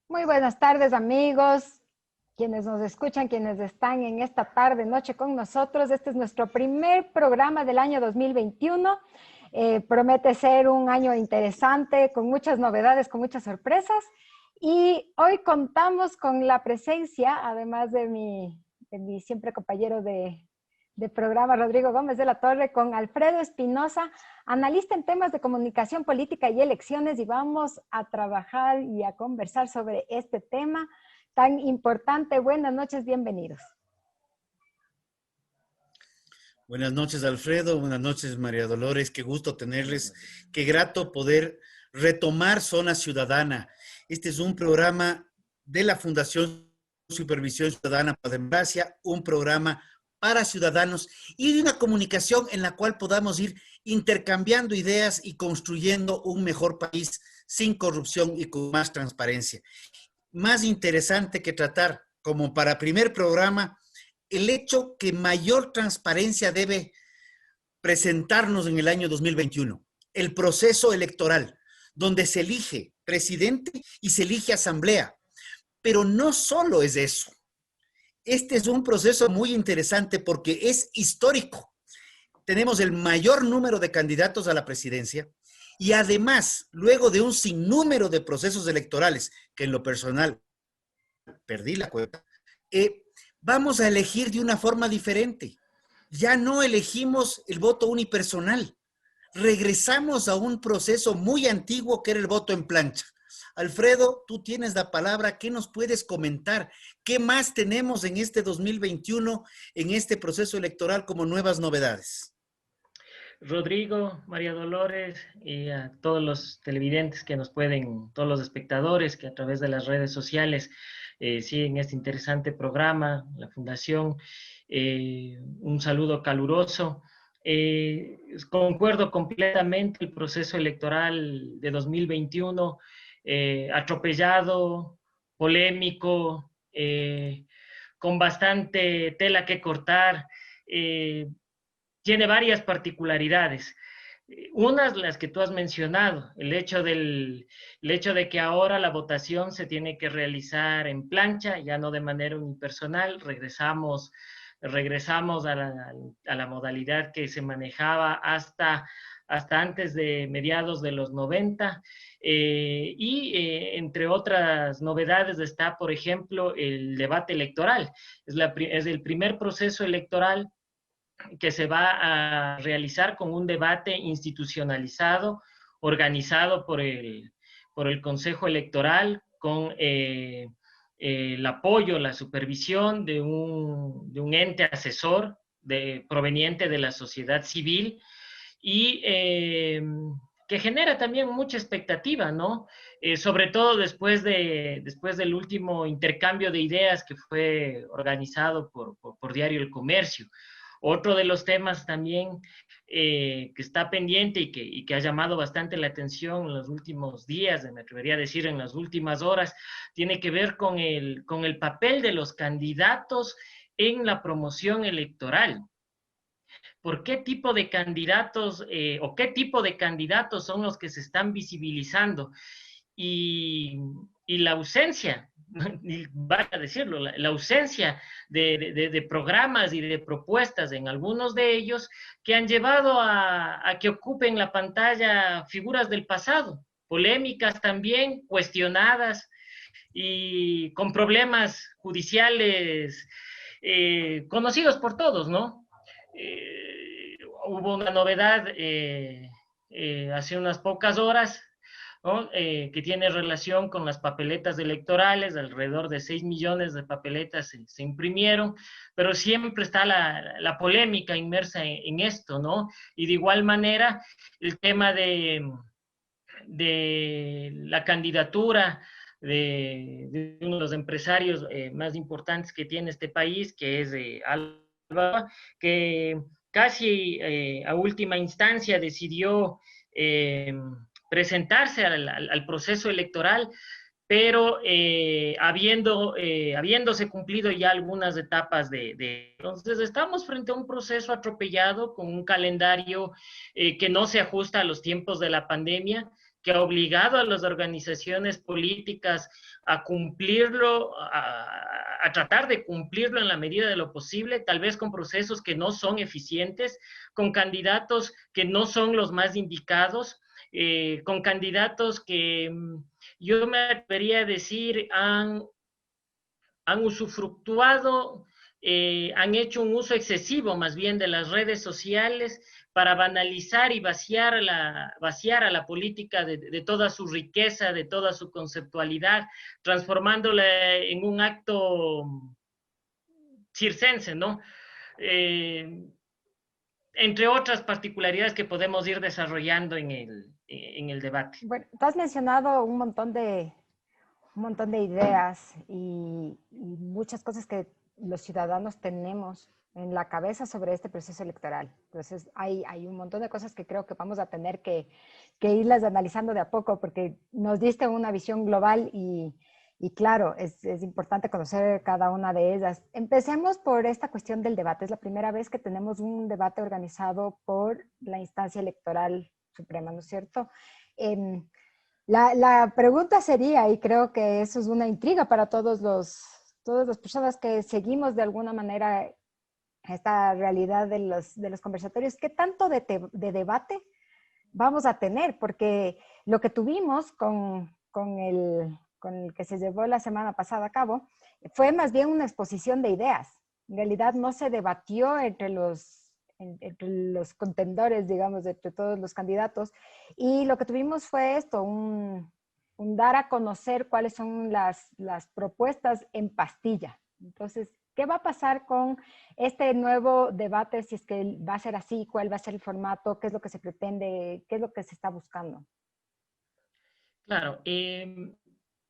Muy buenas tardes, amigos, quienes nos escuchan, quienes están en esta tarde, noche con nosotros. Este es nuestro primer programa del año 2021. Promete ser un año interesante, con muchas novedades, con muchas sorpresas. Y hoy contamos con la presencia, además de mi siempre compañero de programa, Rodrigo Gómez de la Torre, con Alfredo Espinosa, analista en temas de comunicación política y elecciones, y vamos a trabajar y a conversar sobre este tema tan importante. Buenas noches, bienvenidos. Buenas noches, Alfredo. Buenas noches, María Dolores. Qué gusto tenerles. Qué grato poder retomar Zona Ciudadana. Este es un programa de la Fundación Supervisión Ciudadana para la Democracia, un programa para ciudadanos y de una comunicación en la cual podamos ir intercambiando ideas y construyendo un mejor país sin corrupción y con más transparencia. Más interesante que tratar, como para primer programa, el hecho que mayor transparencia debe presentarnos en el año 2021, el proceso electoral, donde se elige presidente y se elige asamblea. Pero no solo es eso. Este es un proceso muy interesante porque es histórico. Tenemos el mayor número de candidatos a la presidencia y además, luego de un sinnúmero de procesos electorales, que en lo personal perdí la cuenta, vamos a elegir de una forma diferente. Ya no elegimos el voto unipersonal. Regresamos a un proceso muy antiguo que era el voto en plancha. Alfredo, tú tienes la palabra. ¿Qué nos puedes comentar? ¿Qué más tenemos en este 2021, en este proceso electoral como nuevas novedades? Rodrigo, María Dolores y a todos los televidentes que nos pueden, todos los espectadores que a través de las redes sociales siguen este interesante programa, la Fundación, un saludo caluroso. Concuerdo completamente el proceso electoral de 2021, atropellado, polémico, con bastante tela que cortar. Tiene varias particularidades. Unas las que tú has mencionado, el hecho de que ahora la votación se tiene que realizar en plancha, ya no de manera unipersonal. Regresamos a la modalidad que se manejaba hasta antes de mediados de los 90. Entre otras novedades está, por ejemplo, el debate electoral. Es el primer proceso electoral que se va a realizar con un debate institucionalizado, organizado por el Consejo Electoral, con el apoyo, la supervisión de un ente asesor proveniente de la sociedad civil y que genera también mucha expectativa, ¿no? Sobre todo después del último intercambio de ideas que fue organizado por Diario El Comercio. Otro de los temas también que está pendiente y que ha llamado bastante la atención en los últimos días, me atrevería a decir en las últimas horas, tiene que ver con el papel de los candidatos en la promoción electoral. ¿Por qué tipo de candidatos o qué tipo de candidatos son los que se están visibilizando? Y la ausencia, vaya a decirlo, la ausencia de programas y de propuestas en algunos de ellos que han llevado a que ocupen la pantalla figuras del pasado, polémicas también, cuestionadas y con problemas judiciales conocidos por todos, ¿no? Hubo una novedad hace unas pocas horas, ¿no? Que tiene relación con las papeletas electorales. Alrededor de 6 millones de papeletas se imprimieron, pero siempre está la polémica inmersa en esto, ¿no? Y de igual manera, el tema de la candidatura de uno de los empresarios más importantes que tiene este país, que es Alba, que casi a última instancia decidió presentarse al proceso electoral, pero habiéndose cumplido ya algunas etapas Entonces estamos frente a un proceso atropellado con un calendario que no se ajusta a los tiempos de la pandemia, que ha obligado a las organizaciones políticas a cumplirlo, a tratar de cumplirlo en la medida de lo posible, tal vez con procesos que no son eficientes, con candidatos que no son los más indicados, con candidatos que yo me atrevería a decir han usufructuado, han hecho un uso excesivo más bien de las redes sociales para banalizar y vaciar a la política de toda su riqueza, de toda su conceptualidad, transformándola en un acto circense, ¿no? Entre otras particularidades que podemos ir desarrollando en el debate. Bueno, tú has mencionado un montón de ideas y muchas cosas que los ciudadanos tenemos en la cabeza sobre este proceso electoral. Entonces, hay un montón de cosas que creo que vamos a tener que irlas analizando de a poco, porque nos diste una visión global y claro, es importante conocer cada una de ellas. Empecemos por esta cuestión del debate. Es la primera vez que tenemos un debate organizado por la instancia electoral suprema, ¿no es cierto? La pregunta sería, y creo que eso es una intriga para todas las personas que seguimos de alguna manera esta realidad de los conversatorios, ¿qué tanto de debate vamos a tener? Porque lo que tuvimos con el que se llevó la semana pasada a cabo fue más bien una exposición de ideas. En realidad no se debatió entre los contendores, digamos, entre todos los candidatos. Y lo que tuvimos fue esto, un dar a conocer cuáles son las propuestas en pastilla. Entonces, ¿qué va a pasar con este nuevo debate? Si es que va a ser así, ¿cuál va a ser el formato? ¿Qué es lo que se pretende? ¿Qué es lo que se está buscando? Claro,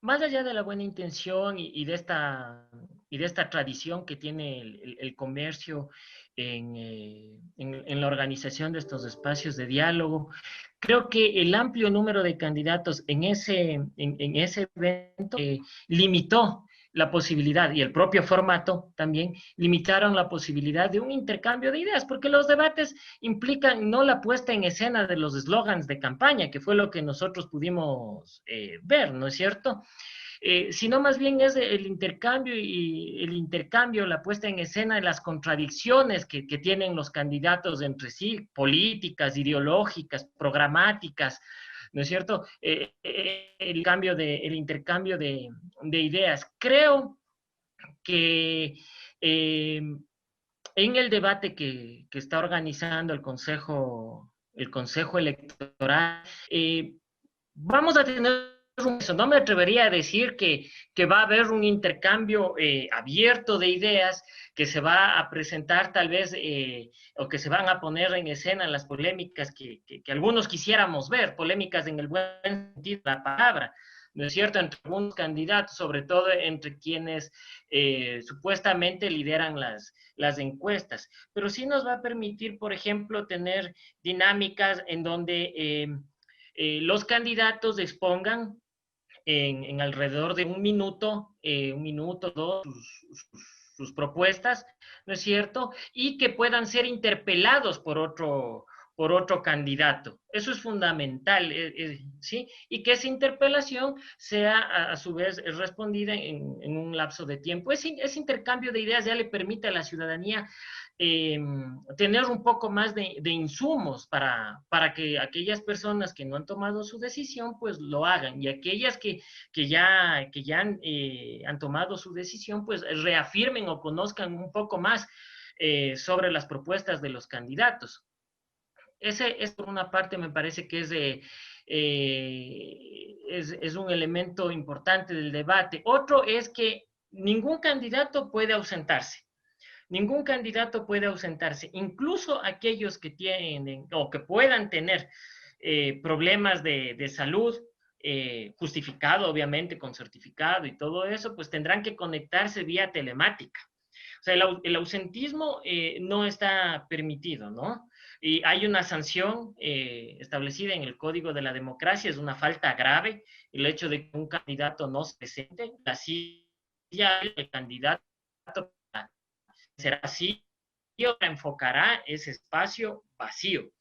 más allá de la buena intención y de esta tradición que tiene el comercio en la organización de estos espacios de diálogo, creo que el amplio número de candidatos en ese evento limitó la posibilidad, y el propio formato también limitaron la posibilidad de un intercambio de ideas, porque los debates implican no la puesta en escena de los eslogans de campaña, que fue lo que nosotros pudimos ver, ¿no es cierto? Sino más bien es el intercambio, la puesta en escena de las contradicciones que tienen los candidatos entre sí, políticas, ideológicas, programáticas, ¿no es cierto? El intercambio de ideas. Creo que en el debate que está organizando el Consejo Electoral, vamos a tener eso. No me atrevería a decir que va a haber un intercambio abierto de ideas, que se va a presentar tal vez, o que se van a poner en escena las polémicas que algunos quisiéramos ver, polémicas en el buen sentido de la palabra, ¿no es cierto?, entre algunos candidatos, sobre todo entre quienes supuestamente lideran las encuestas. Pero sí nos va a permitir, por ejemplo, tener dinámicas en donde los candidatos expongan en alrededor de un minuto, dos, sus propuestas, ¿no es cierto? Y que puedan ser interpelados por otro candidato. Eso es fundamental, ¿sí? Y que esa interpelación sea a su vez respondida en un lapso de tiempo. Ese intercambio de ideas ya le permite a la ciudadanía tener un poco más de insumos para que aquellas personas que no han tomado su decisión, pues lo hagan, y aquellas que ya han tomado su decisión, pues reafirmen o conozcan un poco más sobre las propuestas de los candidatos. Ese es por una parte, me parece que es un elemento importante del debate. Otro es que ningún candidato puede ausentarse. Ningún candidato puede ausentarse, incluso aquellos que tienen o que puedan tener problemas de salud, justificado obviamente con certificado y todo eso, pues tendrán que conectarse vía telemática. O sea, el ausentismo no está permitido, ¿no? Y hay una sanción establecida en el Código de la Democracia, es una falta grave el hecho de que un candidato no se presente, la silla del candidato será así, y enfocará ese espacio vacío.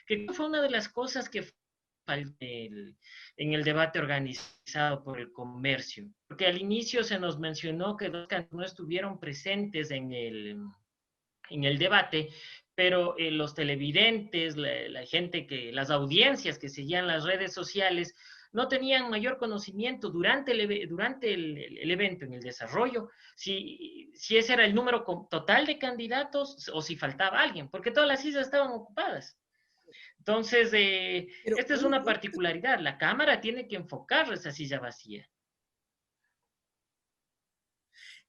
Que fue una de las cosas que en el debate organizado por el comercio. Porque al inicio se nos mencionó que dos candidatos no estuvieron presentes en el debate, pero los televidentes, la gente las audiencias que seguían las redes sociales, no tenían mayor conocimiento durante el evento, en el desarrollo, si ese era el número total de candidatos o si faltaba alguien, porque todas las sillas estaban ocupadas. Entonces, esta es una particularidad. La Cámara tiene que enfocar esa silla vacía.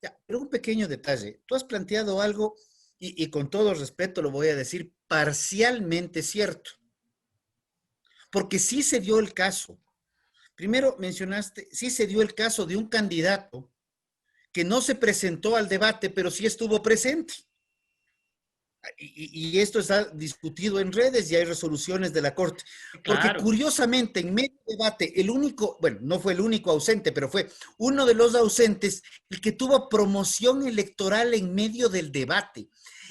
Ya, pero un pequeño detalle. Tú has planteado algo, y con todo respeto lo voy a decir, parcialmente cierto. Porque sí se dio el caso. Primero mencionaste, sí se dio el caso de un candidato que no se presentó al debate, pero sí estuvo presente. Y esto está discutido en redes y hay resoluciones de la Corte. Porque Claro. curiosamente, en medio del debate, el único, bueno, no fue el único ausente, pero fue uno de los ausentes el que tuvo promoción electoral en medio del debate.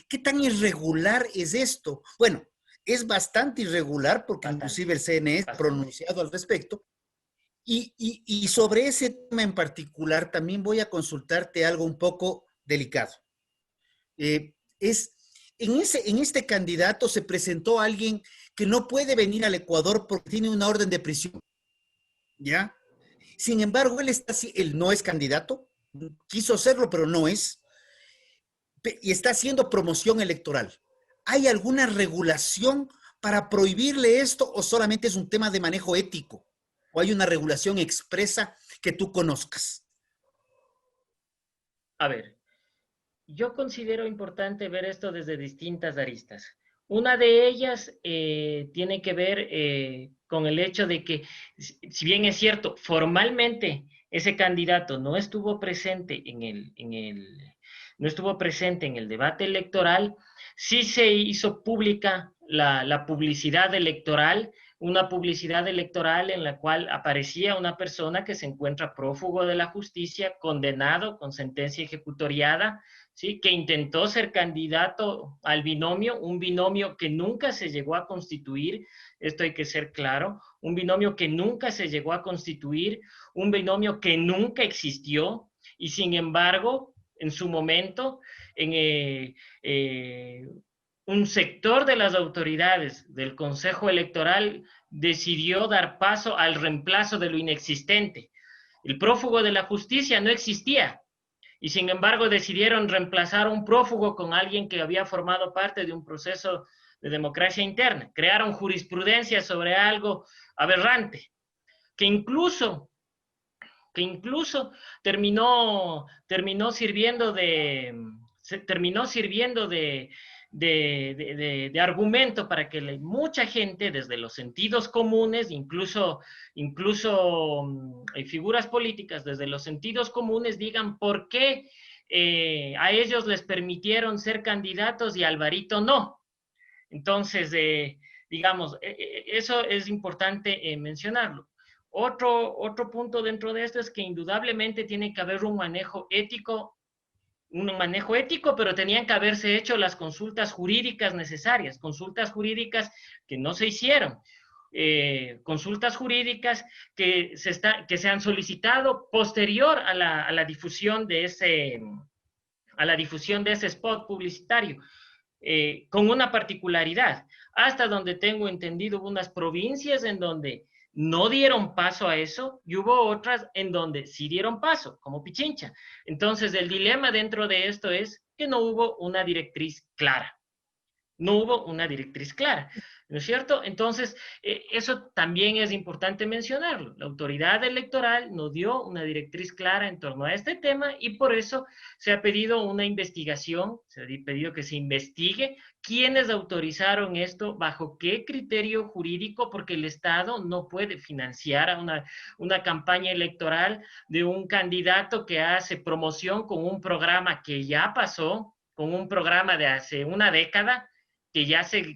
¿Qué tan irregular es esto? Bueno, es bastante irregular porque inclusive el CNE ha pronunciado al respecto. Y sobre ese tema en particular también voy a consultarte algo un poco delicado. En este candidato se presentó alguien que no puede venir al Ecuador porque tiene una orden de prisión, ¿ya? Sin embargo, él no es candidato, quiso serlo, pero no es, y está haciendo promoción electoral. ¿Hay alguna regulación para prohibirle esto o solamente es un tema de manejo ético? ¿O hay una regulación expresa que tú conozcas? A ver, yo considero importante ver esto desde distintas aristas. Una de ellas tiene que ver con el hecho de que, si bien es cierto, formalmente ese candidato no estuvo presente no estuvo presente en el debate electoral, sí se hizo pública la publicidad electoral, una publicidad electoral en la cual aparecía una persona que se encuentra prófugo de la justicia, condenado con sentencia ejecutoriada, ¿sí? Que intentó ser candidato al binomio, un binomio que nunca se llegó a constituir, esto hay que ser claro, un binomio que nunca se llegó a constituir, un binomio que nunca existió, y sin embargo, en su momento, un sector de las autoridades del Consejo Electoral decidió dar paso al reemplazo de lo inexistente. El prófugo de la justicia no existía, y sin embargo decidieron reemplazar a un prófugo con alguien que había formado parte de un proceso de democracia interna. Crearon jurisprudencia sobre algo aberrante, que incluso terminó sirviendo de argumento para que mucha gente, desde los sentidos comunes, incluso figuras políticas, desde los sentidos comunes, digan por qué a ellos les permitieron ser candidatos y a Alvarito no. Entonces, digamos, eso es importante mencionarlo. Otro punto dentro de esto es que indudablemente tiene que haber un manejo ético, pero tenían que haberse hecho las consultas jurídicas necesarias, consultas jurídicas que no se hicieron, consultas jurídicas que se han solicitado posterior a la difusión de ese spot publicitario. Con una particularidad, hasta donde tengo entendido, hubo unas provincias en donde no dieron paso a eso y hubo otras en donde sí dieron paso, como Pichincha. Entonces, el dilema dentro de esto es que no hubo una directriz clara. No hubo una directriz clara, ¿no es cierto? Entonces, eso también es importante mencionarlo. La autoridad electoral no dio una directriz clara en torno a este tema y por eso se ha pedido una investigación, se ha pedido que se investigue quiénes autorizaron esto, bajo qué criterio jurídico, porque el Estado no puede financiar a una campaña electoral de un candidato que hace promoción con un programa que ya pasó, con un programa de hace una década,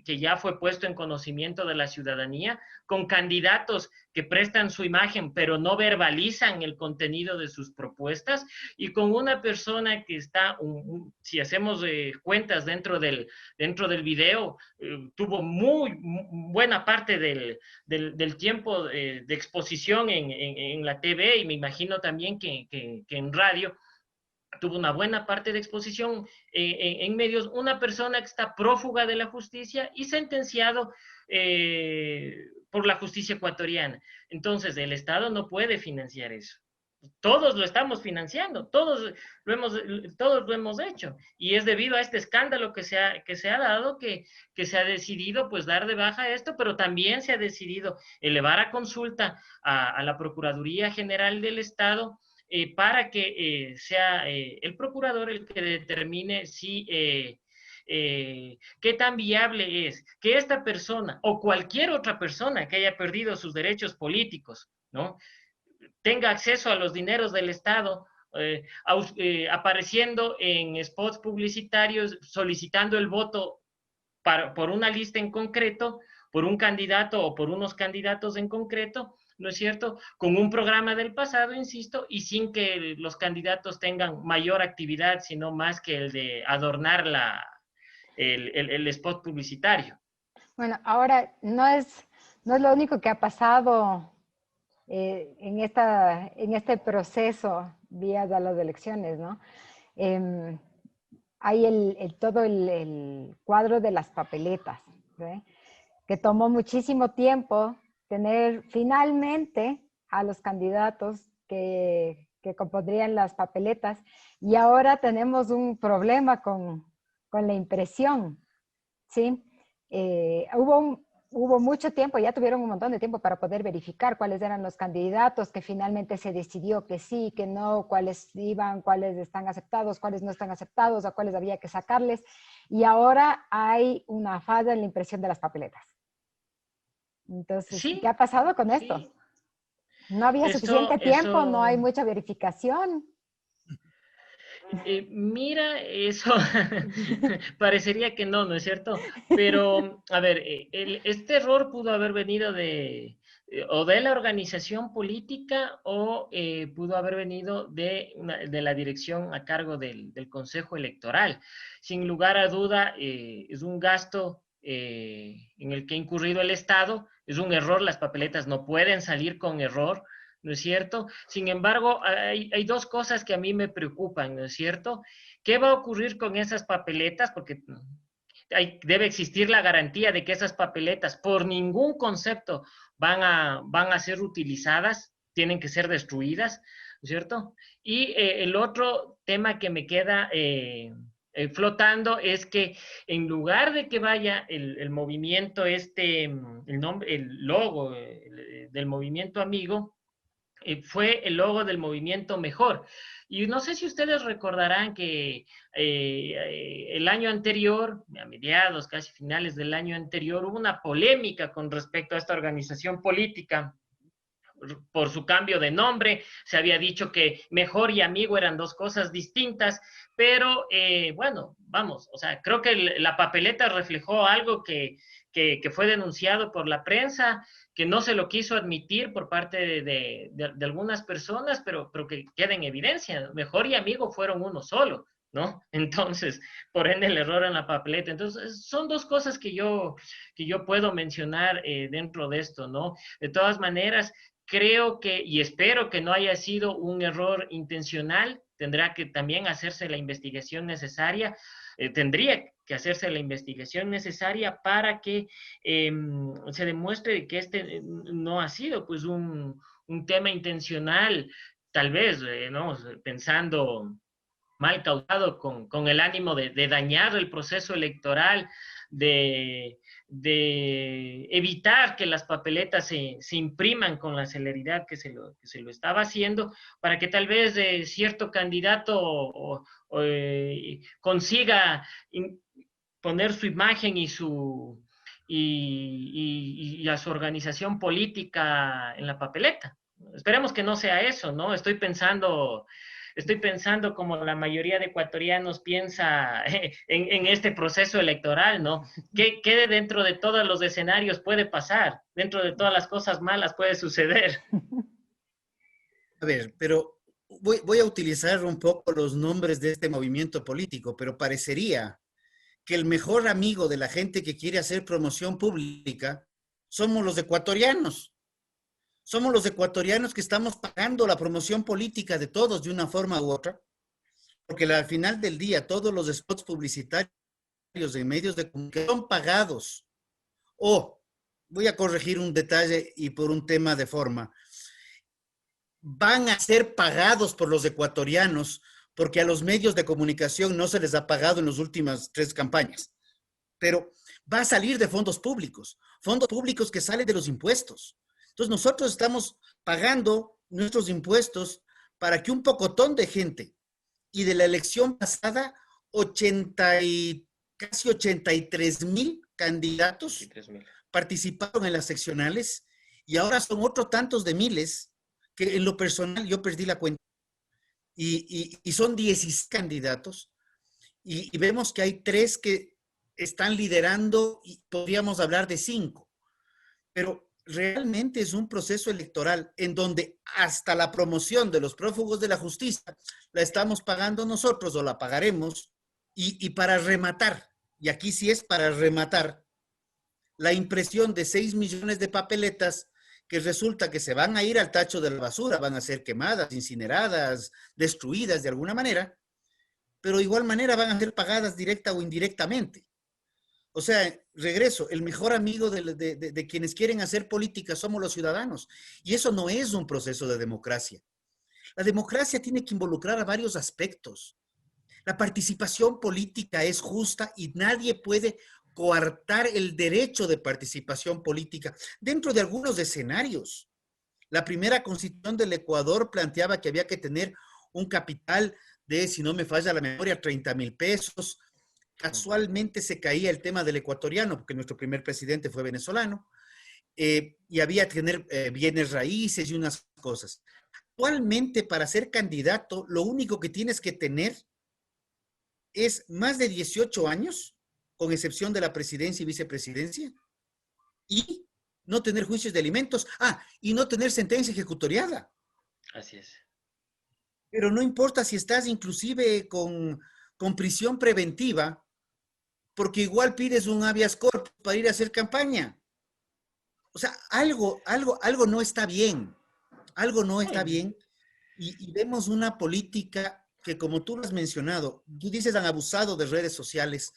que ya fue puesto en conocimiento de la ciudadanía, con candidatos que prestan su imagen, pero no verbalizan el contenido de sus propuestas, y con una persona que está, si hacemos cuentas dentro del video, tuvo muy buena parte del tiempo de exposición en la TV, y me imagino también que en radio, tuvo una buena parte de exposición en medios, una persona que está prófuga de la justicia y sentenciado por la justicia ecuatoriana. Entonces, el Estado no puede financiar eso. Todos lo estamos financiando, todos lo hemos hecho, y es debido a este escándalo que se ha dado que se ha decidido pues dar de baja esto, pero también se ha decidido elevar a consulta a la Procuraduría General del Estado, para que sea el procurador el que determine si qué tan viable es que esta persona o cualquier otra persona que haya perdido sus derechos políticos, ¿no?, tenga acceso a los dineros del Estado, apareciendo en spots publicitarios, solicitando el voto por una lista en concreto, por un candidato o por unos candidatos en concreto, ¿no es cierto?, con un programa del pasado, insisto, y sin que los candidatos tengan mayor actividad, sino más que el de adornar el spot publicitario. Bueno, ahora no es lo único que ha pasado en este proceso vías a las elecciones, ¿no? Hay todo el cuadro de las papeletas, ¿sí?, que tomó muchísimo tiempo tener finalmente a los candidatos que compondrían las papeletas, y ahora tenemos un problema con la impresión, ¿sí? Hubo mucho tiempo, ya tuvieron un montón de tiempo para poder verificar cuáles eran los candidatos, que finalmente se decidió que sí, que no, cuáles iban, cuáles están aceptados, cuáles no están aceptados, a cuáles había que sacarles, y ahora hay una falla en la impresión de las papeletas. Entonces, sí, ¿qué ha pasado con esto? Sí. No había suficiente tiempo, no hay mucha verificación. Mira, eso parecería que no, ¿no es cierto? Pero, a ver, este error pudo haber venido o de la organización política, o pudo haber venido de la dirección a cargo del Consejo Electoral. Sin lugar a duda, es un gasto en el que ha incurrido el Estado, es un error, las papeletas no pueden salir con error, ¿no es cierto? Sin embargo, hay dos cosas que a mí me preocupan, ¿no es cierto? ¿Qué va a ocurrir con esas papeletas? Porque debe existir la garantía de que esas papeletas por ningún concepto van a ser utilizadas, tienen que ser destruidas, ¿no es cierto? Y el otro tema que me queda flotando es que en lugar de que vaya el movimiento el logo del movimiento amigo, fue el logo del movimiento Mejor. Y no sé si ustedes recordarán que el año anterior, a mediados, casi finales del año anterior, hubo una polémica con respecto a esta organización política por su cambio de nombre. Se había dicho que Mejor y Amigo eran dos cosas distintas, pero bueno, vamos, o sea, creo que la papeleta reflejó algo que fue denunciado por la prensa, que no se lo quiso admitir por parte de algunas personas, pero que queda en evidencia. Mejor y Amigo fueron uno solo, ¿no? Entonces, por ende, el error en la papeleta. Entonces, son dos cosas que yo puedo mencionar dentro de esto, ¿no? De todas maneras, creo que, y espero que no haya sido un error intencional. Tendrá que también hacerse la investigación necesaria, tendría que hacerse la investigación necesaria para que se demuestre que este no ha sido pues un tema intencional, tal vez, ¿no?, pensando mal causado, con el ánimo de dañar el proceso electoral, de evitar que las papeletas se impriman con la celeridad que se lo estaba haciendo, para que tal vez cierto candidato consiga poner su imagen y a su organización política en la papeleta. Esperemos que no sea eso, ¿no? Estoy pensando estoy pensando como la mayoría de ecuatorianos piensa en este proceso electoral, ¿no? ¿Qué dentro de todos los escenarios puede pasar? Dentro de todas las cosas malas puede suceder. A ver, pero voy a utilizar un poco los nombres de este movimiento político, pero parecería que el mejor amigo de la gente que quiere hacer promoción pública somos los ecuatorianos. Somos los ecuatorianos que estamos pagando la promoción política de todos de una forma u otra, porque al final del día todos los spots publicitarios de medios de comunicación son pagados. O, voy a corregir un detalle y por un tema de forma, van a ser pagados por los ecuatorianos porque a los medios de comunicación no se les ha pagado en las últimas 3 campañas. Pero va a salir de fondos públicos que salen de los impuestos. Entonces nosotros estamos pagando nuestros impuestos para que un pocotón de gente, y de la elección pasada, casi 83,000 candidatos 23,000. participaron en las seccionales, y ahora son otros tantos de miles que en lo personal yo perdí la cuenta. Y son 16 candidatos, y vemos que hay 3 que están liderando, y podríamos hablar de 5. Pero realmente es un proceso electoral en donde hasta la promoción de los prófugos de la justicia la estamos pagando nosotros o la pagaremos. Y para rematar, y aquí sí es para rematar, la impresión de 6 millones de papeletas que resulta que se van a ir al tacho de la basura, van a ser quemadas, incineradas, destruidas de alguna manera, pero de igual manera van a ser pagadas directa o indirectamente. O sea, regreso, el mejor amigo de quienes quieren hacer política somos los ciudadanos. Y eso no es un proceso de democracia. La democracia tiene que involucrar a varios aspectos. La participación política es justa y nadie puede coartar el derecho de participación política dentro de algunos escenarios. La primera constitución del Ecuador planteaba que había que tener un capital de, si no me falla la memoria, 30,000 pesos. Casualmente se caía el tema del ecuatoriano, porque nuestro primer presidente fue venezolano, y había que tener bienes raíces y unas cosas. Actualmente, para ser candidato, lo único que tienes que tener es más de 18 años, con excepción de la presidencia y vicepresidencia, y no tener juicios de alimentos, y no tener sentencia ejecutoriada. Así es. Pero no importa si estás inclusive con prisión preventiva, porque igual pides un habeas corpus para ir a hacer campaña. O sea, algo no está bien. Algo no está bien. Y vemos una política que, como tú lo has mencionado, tú dices han abusado de redes sociales.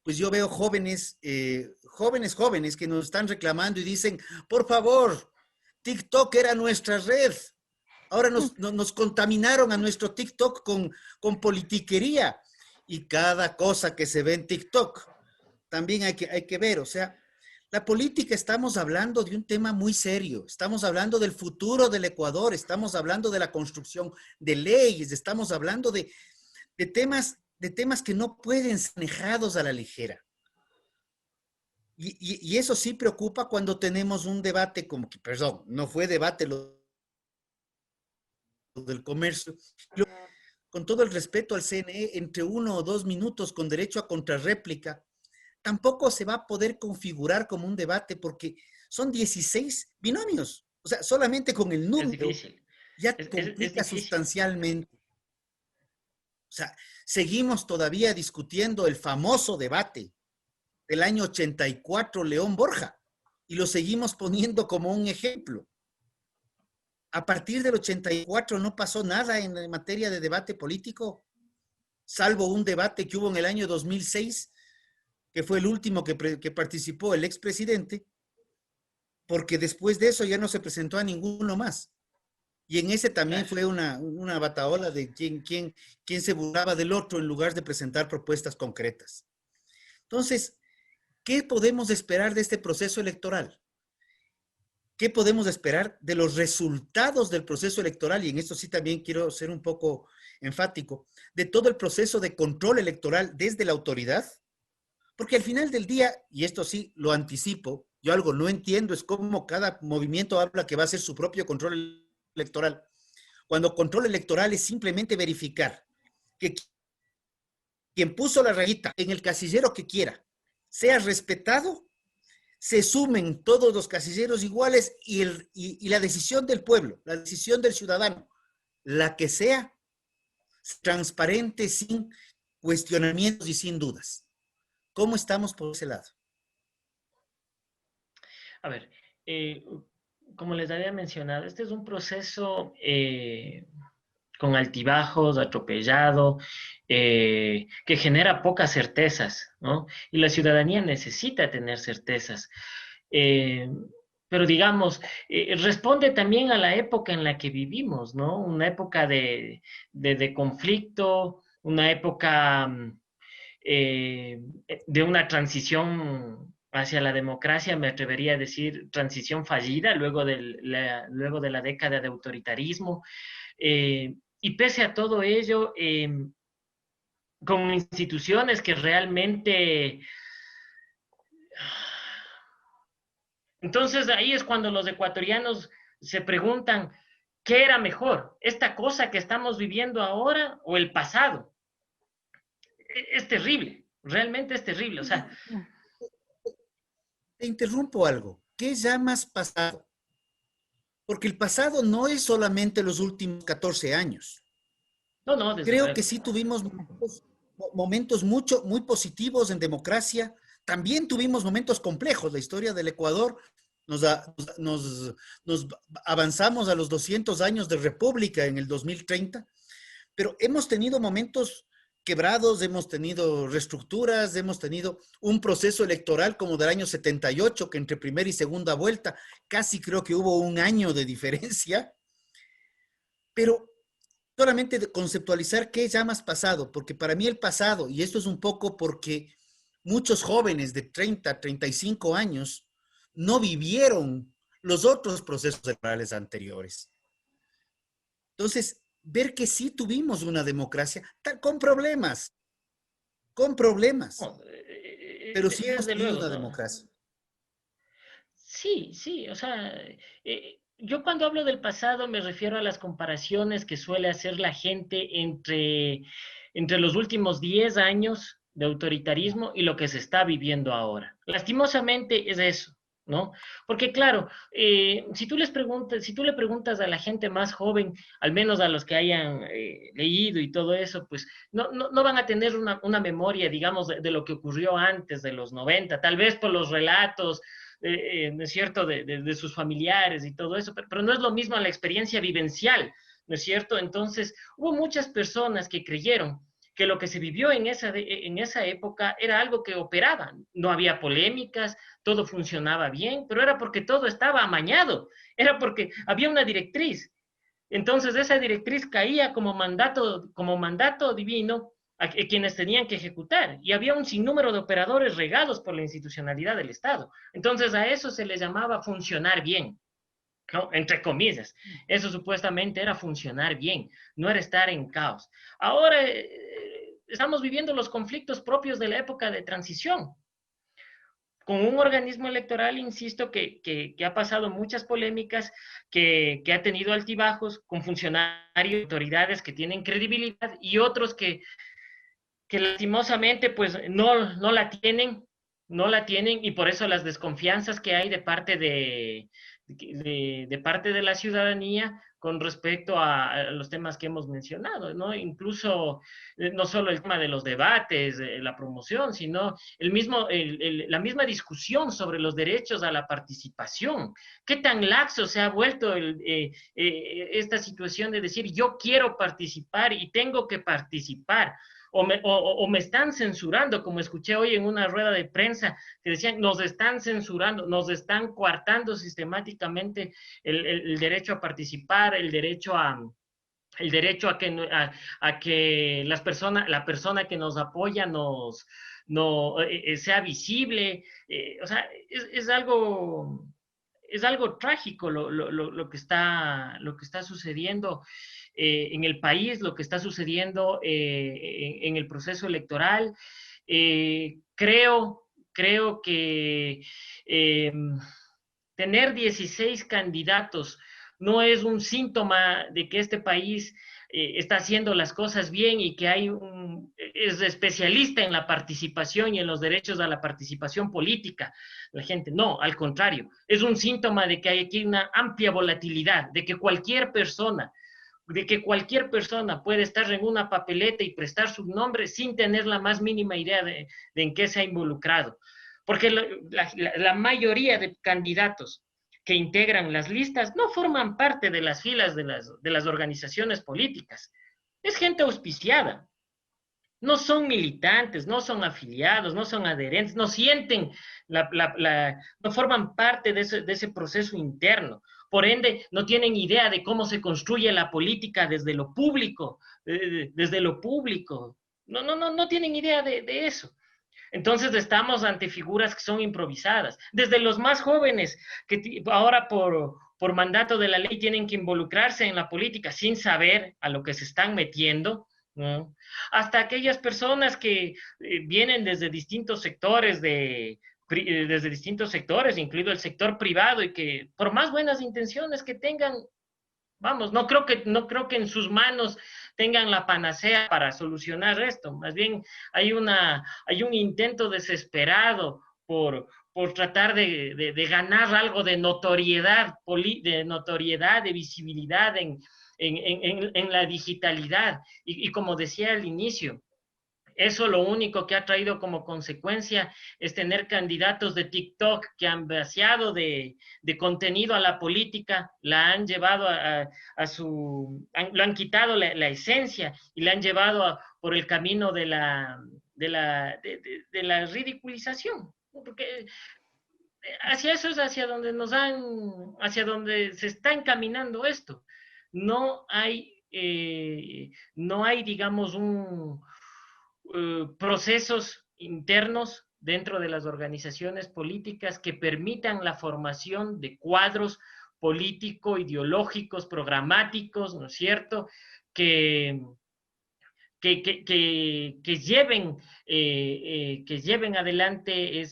Pues yo veo jóvenes que nos están reclamando y dicen, por favor, TikTok era nuestra red. Ahora nos contaminaron a nuestro TikTok con politiquería. Y cada cosa que se ve en TikTok también hay que ver. O sea, la política, estamos hablando de un tema muy serio. Estamos hablando del futuro del Ecuador. Estamos hablando de la construcción de leyes. Estamos hablando de temas que no pueden ser manejados a la ligera. Y eso sí preocupa cuando tenemos un debate como que, perdón, no fue debate lo del comercio. Con todo el respeto al CNE, entre 1 o 2 minutos con derecho a contrarréplica, tampoco se va a poder configurar como un debate porque son 16 binomios. O sea, solamente con el número ya complica sustancialmente. O sea, seguimos todavía discutiendo el famoso debate del año 84, León Borja, y lo seguimos poniendo como un ejemplo. A partir del 84 no pasó nada en materia de debate político, salvo un debate que hubo en el año 2006, que fue el último que participó el expresidente, porque después de eso ya no se presentó a ninguno más. Y en ese también fue una batahola de quién se burlaba del otro en lugar de presentar propuestas concretas. Entonces, ¿qué podemos esperar de este proceso electoral? ¿Qué podemos esperar de los resultados del proceso electoral? Y en esto sí también quiero ser un poco enfático, de todo el proceso de control electoral desde la autoridad, porque al final del día, y esto sí lo anticipo, yo algo no entiendo, es cómo cada movimiento habla que va a hacer su propio control electoral, cuando control electoral es simplemente verificar que quien puso la rayita en el casillero que quiera sea respetado, se sumen todos los casilleros iguales y la decisión del pueblo, la decisión del ciudadano, la que sea, transparente, sin cuestionamientos y sin dudas. ¿Cómo estamos por ese lado? A ver, como les había mencionado, este es un proceso con altibajos, atropellado, que genera pocas certezas, ¿no? Y la ciudadanía necesita tener certezas. Eh, pero digamos, responde también a la época en la que vivimos, ¿no? Una época de conflicto, una época eh, de una transición hacia la democracia, me atrevería a decir transición fallida luego de la década de autoritarismo. Y pese a todo ello, con instituciones que realmente... Entonces ahí es cuando los ecuatorianos se preguntan, ¿qué era mejor? ¿Esta cosa que estamos viviendo ahora o el pasado? Es terrible, realmente es terrible. O sea, Te interrumpo algo. ¿Qué llamas pasado? Porque el pasado no es solamente los últimos 14 años. no, no, desde Creo que luego. sí tuvimos momentos muy positivos en democracia. También tuvimos momentos complejos. La historia del Ecuador nos avanzamos a los 200 años de república en el 2030, pero hemos tenido momentos quebrados, hemos tenido reestructuras, hemos tenido un proceso electoral como del año 78, que entre primera y segunda vuelta casi creo que hubo un año de diferencia, pero solamente de conceptualizar qué llamas pasado, porque para mí el pasado, y esto es un poco porque muchos jóvenes de 30, 35 años no vivieron los otros procesos electorales anteriores. Entonces, ver que sí tuvimos una democracia con problemas, No, pero sí hemos desde tenido luego, una ¿no? democracia. Sí, sí, o sea, yo cuando hablo del pasado me refiero a las comparaciones que suele hacer la gente entre los últimos 10 años de autoritarismo y lo que se está viviendo ahora. Lastimosamente es eso, ¿no? Porque claro, si tú le preguntas a la gente más joven, al menos a los que hayan leído y todo eso, pues no van a tener una memoria, digamos, de lo que ocurrió antes de los 90, tal vez por los relatos ¿no es cierto?, de sus familiares y todo eso, pero no es lo mismo la experiencia vivencial, ¿no es cierto? Entonces, hubo muchas personas que creyeron que lo que se vivió en esa época era algo que operaba, no había polémicas, todo funcionaba bien, pero era porque todo estaba amañado, era porque había una directriz. Entonces esa directriz caía como mandato divino a quienes tenían que ejecutar. Y había un sinnúmero de operadores regados por la institucionalidad del Estado. Entonces a eso se le llamaba funcionar bien, ¿no? Entre comillas. Eso supuestamente era funcionar bien, no era estar en caos. Ahora estamos viviendo los conflictos propios de la época de transición con un organismo electoral, insisto, que ha pasado muchas polémicas, que ha tenido altibajos, con funcionarios y autoridades que tienen credibilidad y otros que lastimosamente pues no la tienen, no la tienen y por eso las desconfianzas que hay de parte de parte de la ciudadanía con respecto a los temas que hemos mencionado, ¿no? Incluso no solo el tema de los debates, la promoción, sino la misma discusión sobre los derechos a la participación. ¿Qué tan laxo se ha vuelto esta situación de decir yo quiero participar y tengo que participar? O me están censurando, como escuché hoy en una rueda de prensa, que decían, nos están censurando, nos están coartando sistemáticamente el derecho a participar, el derecho a que la persona que nos apoya sea visible. O sea, es algo trágico lo que está sucediendo en el país, lo que está sucediendo en el proceso electoral. Creo que tener 16 candidatos no es un síntoma de que este país está haciendo las cosas bien y que es especialista en la participación y en los derechos a la participación política. La gente, no, al contrario, es un síntoma de que hay aquí una amplia volatilidad, de que cualquier persona puede estar en una papeleta y prestar su nombre sin tener la más mínima idea de en qué se ha involucrado. Porque la mayoría de candidatos que integran las listas no forman parte de las filas de las organizaciones políticas. Es gente auspiciada. No son militantes, no son afiliados, no son adherentes, no sienten, no forman parte de ese proceso interno. Por ende, no tienen idea de cómo se construye la política desde lo público, desde lo público. No tienen idea de eso. Entonces estamos ante figuras que son improvisadas. Desde los más jóvenes, que ahora por mandato de la ley tienen que involucrarse en la política sin saber a lo que se están metiendo, ¿no? Hasta aquellas personas que vienen desde distintos sectores, incluido el sector privado, y que por más buenas intenciones que tengan, vamos, no creo que en sus manos tengan la panacea para solucionar esto. Más bien hay un intento desesperado por tratar de ganar algo de notoriedad, de visibilidad en la digitalidad. Y como decía al inicio, eso lo único que ha traído como consecuencia es tener candidatos de TikTok que han vaciado de contenido a la política, la han llevado lo han quitado la esencia y la han llevado por el camino de la ridiculización. Porque hacia eso es hacia donde se está encaminando esto. No hay, digamos, procesos internos dentro de las organizaciones políticas que permitan la formación de cuadros político-ideológicos, programáticos, ¿no es cierto?, que lleven adelante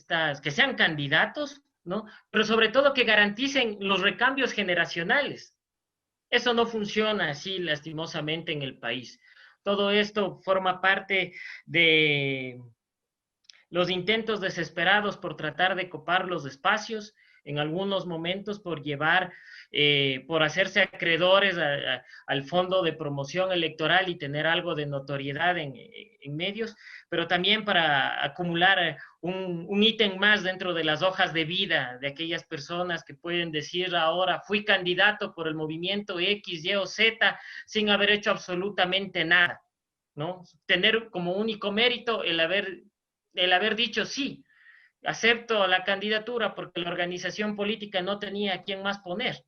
que sean candidatos, ¿no? Pero sobre todo que garanticen los recambios generacionales. Eso no funciona así, lastimosamente, en el país. Todo esto forma parte de los intentos desesperados por tratar de copar los espacios, en algunos momentos por por hacerse acreedores al fondo de promoción electoral y tener algo de notoriedad en medios, pero también para acumular un ítem más dentro de las hojas de vida de aquellas personas que pueden decir ahora fui candidato por el movimiento X, Y o Z sin haber hecho absolutamente nada, ¿no? Tener como único mérito el haber dicho sí, acepto la candidatura porque la organización política no tenía a quién más poner.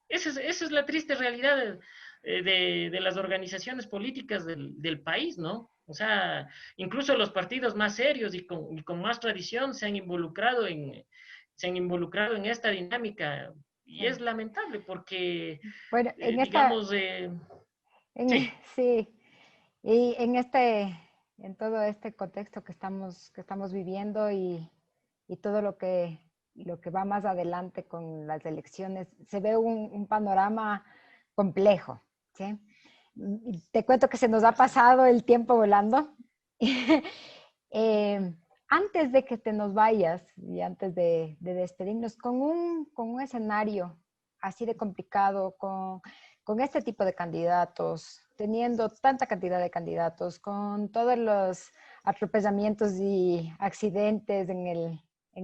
Esa es la triste realidad de las organizaciones políticas del país, ¿no? O sea, incluso los partidos más serios y con más tradición se han involucrado en esta dinámica. Y es lamentable porque, bueno, digamos... sí. Sí, y en todo este contexto que estamos viviendo y todo lo que va más adelante con las elecciones, se ve un panorama complejo, ¿sí? Te cuento que se nos ha pasado el tiempo volando. Antes de que te nos vayas y antes de despedirnos, con un escenario así de complicado, con este tipo de candidatos, teniendo tanta cantidad de candidatos, con todos los atropellamientos y accidentes en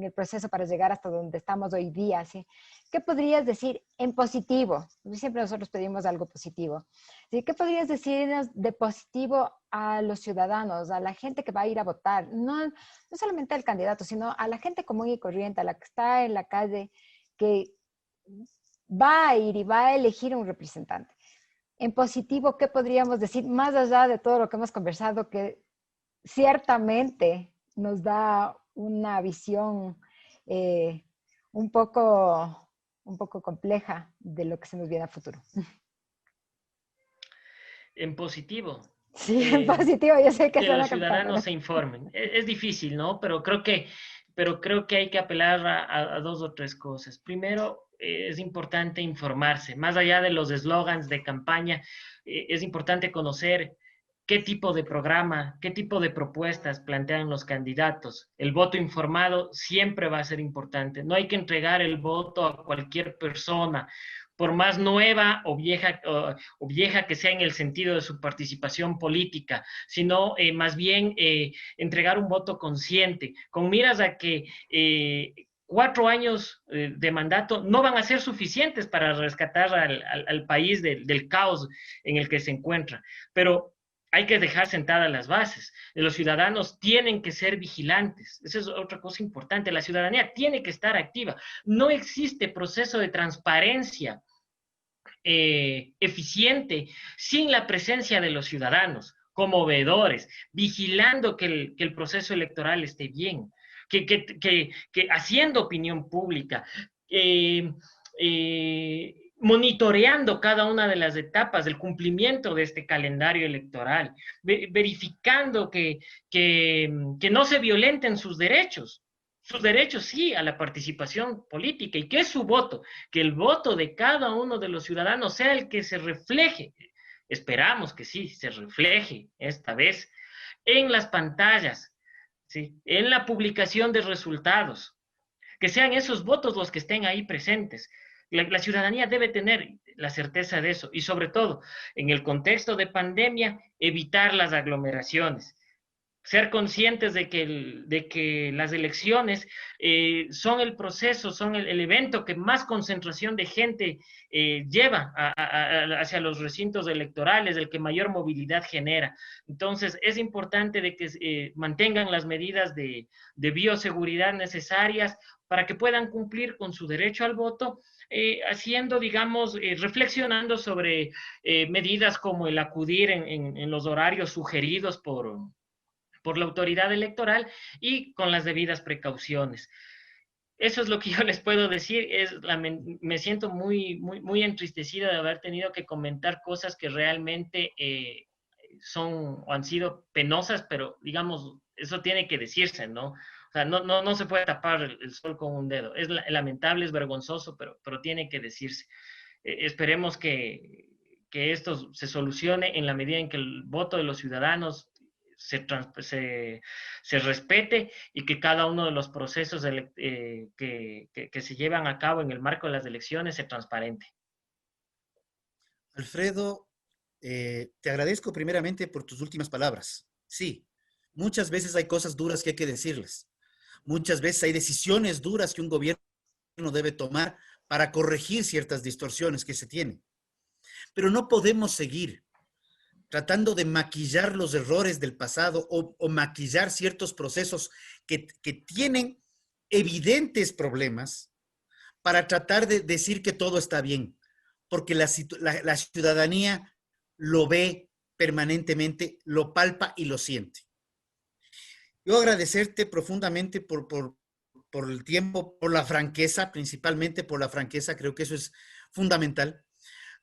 el proceso para llegar hasta donde estamos hoy día, ¿sí? ¿Qué podrías decir en positivo? Siempre nosotros pedimos algo positivo. ¿Sí? ¿Qué podrías decirnos de positivo a los ciudadanos, a la gente que va a ir a votar? No solamente al candidato, sino a la gente común y corriente, a la que está en la calle, que va a ir y va a elegir un representante. En positivo, ¿qué podríamos decir más allá de todo lo que hemos conversado, que ciertamente nos da una visión un poco compleja de lo que se nos viene a futuro? En positivo. Sí, en positivo, yo sé que los ciudadanos se informen. Es difícil, ¿no? Pero creo que hay que apelar a dos o tres cosas. Primero, es importante informarse. Más allá de los eslogans de campaña, es importante conocer qué tipo de programa, qué tipo de propuestas plantean los candidatos. El voto informado siempre va a ser importante. No hay que entregar el voto a cualquier persona, por más nueva o vieja que sea en el sentido de su participación política, sino más bien entregar un voto consciente, con miras a que 4 años de mandato no van a ser suficientes para rescatar al país del caos en el que se encuentra. Pero hay que dejar sentadas las bases. Los ciudadanos tienen que ser vigilantes. Esa es otra cosa importante. La ciudadanía tiene que estar activa. No existe proceso de transparencia eficiente sin la presencia de los ciudadanos como veedores, vigilando que el proceso electoral esté bien, que haciendo opinión pública, monitoreando cada una de las etapas del cumplimiento de este calendario electoral, verificando que no se violenten sus derechos sí a la participación política. ¿Y qué es su voto? Que el voto de cada uno de los ciudadanos sea el que se refleje, esperamos que sí, se refleje esta vez en las pantallas, ¿sí? En la publicación de resultados, que sean esos votos los que estén ahí presentes. La ciudadanía debe tener la certeza de eso y sobre todo, en el contexto de pandemia, evitar las aglomeraciones. Ser conscientes de que las elecciones son el proceso, son el evento que más concentración de gente lleva hacia los recintos electorales, el que mayor movilidad genera. Entonces, es importante de que mantengan las medidas de bioseguridad necesarias para que puedan cumplir con su derecho al voto, haciendo, digamos, reflexionando sobre medidas como el acudir en los horarios sugeridos por la autoridad electoral y con las debidas precauciones. Eso es lo que yo les puedo decir. Me siento muy entristecida de haber tenido que comentar cosas que realmente son o han sido penosas, pero digamos, eso tiene que decirse, ¿no? O sea, no se puede tapar el sol con un dedo. Es lamentable, es vergonzoso, pero tiene que decirse. Esperemos que esto se solucione en la medida en que el voto de los ciudadanos se respete y que cada uno de los procesos que se llevan a cabo en el marco de las elecciones se transparente. Alfredo, te agradezco primeramente por tus últimas palabras. Sí, muchas veces hay cosas duras que hay que decirles. Muchas veces hay decisiones duras que un gobierno debe tomar para corregir ciertas distorsiones que se tienen. Pero no podemos seguir tratando de maquillar los errores del pasado o maquillar ciertos procesos que tienen evidentes problemas para tratar de decir que todo está bien, porque la ciudadanía lo ve permanentemente, lo palpa y lo siente. Yo agradecerte profundamente por el tiempo, por la franqueza, principalmente por la franqueza, creo que eso es fundamental.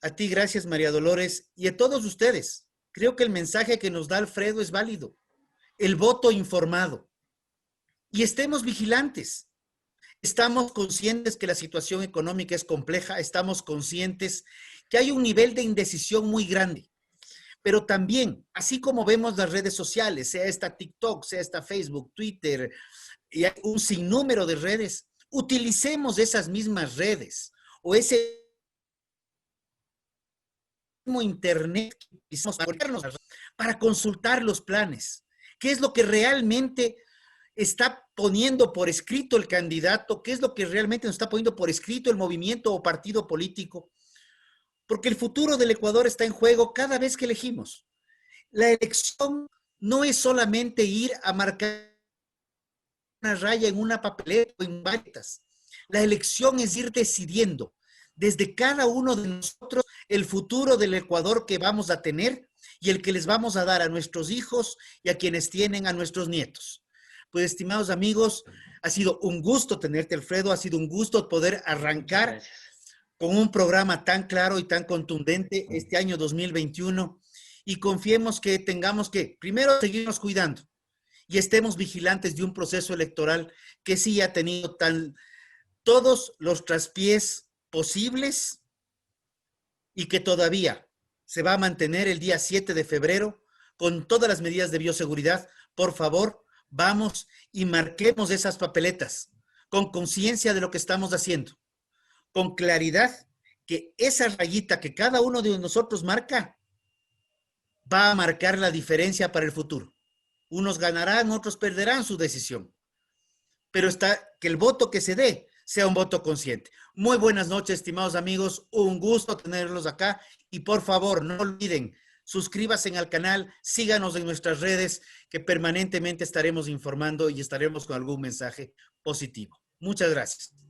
A ti, gracias, María Dolores, y a todos ustedes. Creo que el mensaje que nos da Alfredo es válido. El voto informado. Y estemos vigilantes. Estamos conscientes que la situación económica es compleja. Estamos conscientes que hay un nivel de indecisión muy grande. Pero también, así como vemos las redes sociales, sea esta TikTok, sea esta Facebook, Twitter, y hay un sinnúmero de redes, utilicemos esas mismas redes o ese internet para consultar los planes. ¿Qué es lo que realmente está poniendo por escrito el candidato? ¿Qué es lo que realmente nos está poniendo por escrito el movimiento o partido político? Porque el futuro del Ecuador está en juego cada vez que elegimos. La elección no es solamente ir a marcar una raya en una papeleta o en baletas. La elección es ir decidiendo desde cada uno de nosotros el futuro del Ecuador que vamos a tener y el que les vamos a dar a nuestros hijos y a quienes tienen a nuestros nietos. Pues, estimados amigos, ha sido un gusto tenerte, Alfredo, ha sido un gusto poder arrancar con un programa tan claro y tan contundente este año 2021 y confiemos que tengamos que, primero, seguirnos cuidando y estemos vigilantes de un proceso electoral que sí ha tenido todos los traspiés posibles y que todavía se va a mantener el día 7 de febrero con todas las medidas de bioseguridad. Por favor, vamos y marquemos esas papeletas con conciencia de lo que estamos haciendo, con claridad que esa rayita que cada uno de nosotros marca va a marcar la diferencia para el futuro. Unos ganarán, otros perderán su decisión. Pero está que el voto que se dé sea un voto consciente. Muy buenas noches, estimados amigos. Un gusto tenerlos acá. Y por favor, no olviden, suscríbanse al canal, síganos en nuestras redes, que permanentemente estaremos informando y estaremos con algún mensaje positivo. Muchas gracias.